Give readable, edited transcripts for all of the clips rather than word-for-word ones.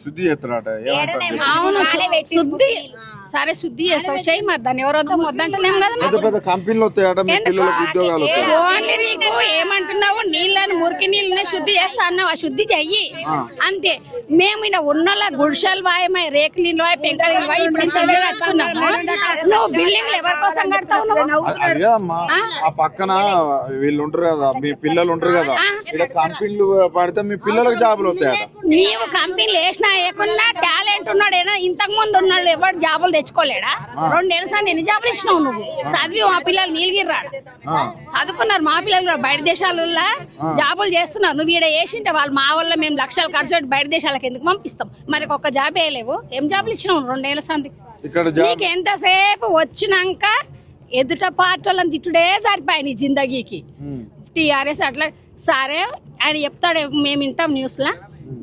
శుద్ధి చేస్తారట. అవును శుద్ధి సరే శుద్ధి చేస్తావు చెయ్యి మరి దాన్ని ఎవరు వద్దాం వద్దంటలేం కదా. కంపెనీలు వస్తాయట ఉద్యోగాలు. ఓన్లీ నీకు ఏమంటున్నావు నీళ్ళని మురికి నీళ్ళని శుద్ధి చేస్తా అన్నావు శుద్ధి చెయ్యి అంతే. మేము ఇలా ఉన్నలా గుడిసెలు వాయమై రేకులు ఇల్లు వాయి పెంకలు ఇల్లు వాయి ఇప్పుడు ఇంత ఇల్లు కట్టుకున్నాము. నువ్వు బిల్డింగ్లు ఎవరి కోసం కడతావు నువ్వు? ఆ పక్కన వీళ్ళు ఉంటారు కదా మీ పిల్లలు ఉంటారు కదా ఇక్కడ కంపెనీలు పడితే మీ పిల్లలకు జాబులు వస్తాయట. నీవు కంపెనీలు వేసినా వేయకున్నా టాలెంట్ ఉన్నాడు ఇంతకు ముందు ఉన్నాడు ఎవరు జాబులు తెచ్చుకోలేడా? 2 ఏళ్ళ సార్ ఎన్ని జాబులు ఇచ్చినావు నువ్వు? చదివి మా పిల్లలు నీలగిర్రాడు చదువుకున్నారు మా పిల్లలు కూడా బయట దేశాలలో జాబులు చేస్తున్నారు. నువ్వు ఈడ వేసింటే వాళ్ళు మా వల్ల మేము లక్షలు ఖర్చు పెట్టి బయట దేశాలకు ఎందుకు పంపిస్తాం? మరి ఒక్క జాబ్ వేయలేవు ఏం జాబులు ఇచ్చినావు 2 ఏళ్ళ సంది? నీకు ఎంతసేపు వచ్చినాక ఎదుట పార్టీ వాళ్ళని తిట్టుడే సరిపోయి నీ జిందగీకి. టీఆర్ఎస్ అట్లా సరే ఆయన చెప్తాడు మేము వింటాం న్యూస్లో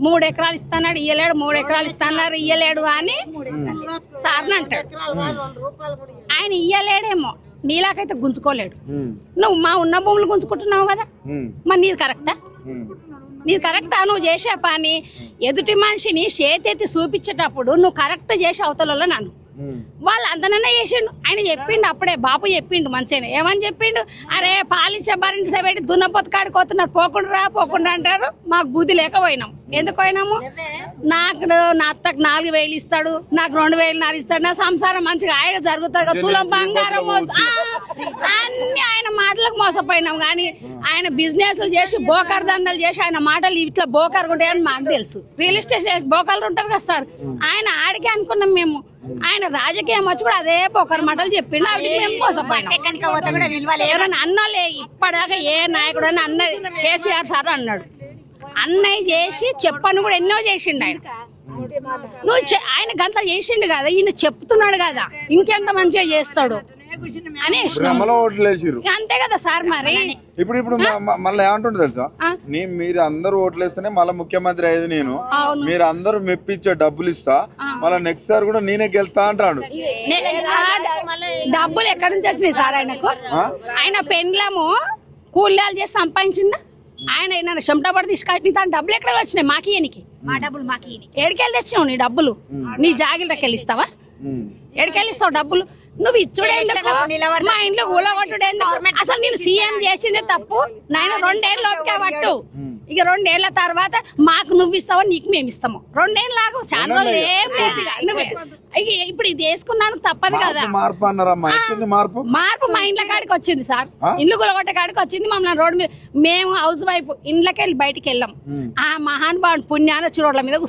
3 ఎకరాలు ఇస్తాడు ఇయ్యలేడు 3 ఎకరాలు ఇస్తాన్నారు ఇయ్యలేడు అని సార్ని అంటాడు. ఆయన ఇయ్యలేడేమో నీలాకైతే గుంజుకోలేడు. నువ్వు మా ఉన్న భూములు గుంజుకుంటున్నావు కదా మరి నీది కరెక్టా? నీది కరెక్టా? నువ్వు చేసే పని ఎదుటి మనిషిని చేతెత్తి చూపించేటప్పుడు నువ్వు కరెక్ట్ చేసే అవతలలో నన్ను వాళ్ళు అందనన్నా చేసిండు. ఆయన చెప్పిండు అప్పుడే బాపు చెప్పిండు మంచిగానే ఏమని చెప్పిండు? అరే పాలించే భరించే పెట్టి దున్నపోతు కాడిపోతున్నారు పోకుండా అంటారు. మాకు బుద్ధి లేకపోయినాం. ఎందుకు పోయినాము? నాకు నా అత్తకు 4000 ఇస్తాడు నాకు 2000 ఇస్తాడు నా సంసారం మంచిగా ఆయన జరుగుతుంది తులం బంగారం అన్ని ఆయన మాటలకు మోసపోయినాం. కానీ ఆయన బిజినెస్ చేసి బోకర్ దందలు చేసి ఆయన మాటలు ఇట్లా బోకర్ ఉంటాయని మాకు తెలుసు. రియల్ ఎస్టేట్ బోకర్లు ఉంటారు కదా సార్ ఆయన ఆడికే అనుకున్నాం మేము. ఆయన రాజకీయం వచ్చి కూడా అదే పోకర్ మాటలు చెప్పిండు వాటికి మేము మోసపోయినాం. ఎవరైనా అన్నలే ఇప్పటిదాకా ఏ నాయకుడు అని అన్న కేసీఆర్ సార్ అన్నాడు అన్నయ్య చేసి చెప్పను కూడా ఎన్నో చేసిండు ఆయన. నువ్వు ఆయన గంట చేసిండు కదా ఈయన చెప్తున్నాడు కదా ఇంకెంత మంచిగా చేస్తాడు అని అంతే కదా సార్. మరి ఇప్పుడు మళ్ళీ ఏమంటుండే తెలుసా మీరు అందరూ ఓట్లేస్తేనే మళ్ళీ ముఖ్యమంత్రి అయ్యేది నేను మీరు అందరూ మెప్పించే డబ్బులు ఇస్తా మళ్ళీ నెక్స్ట్ సార్ కూడా నేనే గెలుతా అంటాడు. డబ్బులు ఎక్కడి నుంచి వచ్చినాయి సార్ ఆయనకు? ఆయన పెండ్లము కూలీలు చేసి సంపాదించిందా? ఆయన చెమట పడి తీసుకొచ్చి దాని డబ్బులు ఎక్కడ వచ్చినాయి? మాకి ఏడికెళ్ళి తెచ్చావు నీ డబ్బులు? నీ జాగిలకి ఇస్తావా? ఎడికెళ్ళిస్తావు డబ్బులు? నువ్వు ఇచ్చుడేందుకు మా ఇంట్లో ఊలగొట్టుడేందుకు? అసలు నేను సీఎం చేసిందే తప్పు నాయన. 2 ఏళ్ళ లోపుకే పట్టు ఇక 2 ఏళ్ల తర్వాత మాకు నువ్వు ఇస్తావా నీకు మేము ఇస్తాము. 2 ఏళ్ళు లాగా చాలా రోజులు ఏం లేదు. నువ్వే ఇప్పుడు ఇది వేసుకున్నాను తప్పదు కదా. మార్పు మా ఇంట్లో కాడికి వచ్చింది సార్. ఇల్లు గులగొట్ట కాడికి వచ్చింది. మమ్మల్ని రోడ్డు మీద మేము హౌస్ వైఫ్ ఇంట్లోకి వెళ్ళి బయటికి వెళ్ళాం. ఆ మహానుభావుని పుణ్యాన రోడ్ల మీద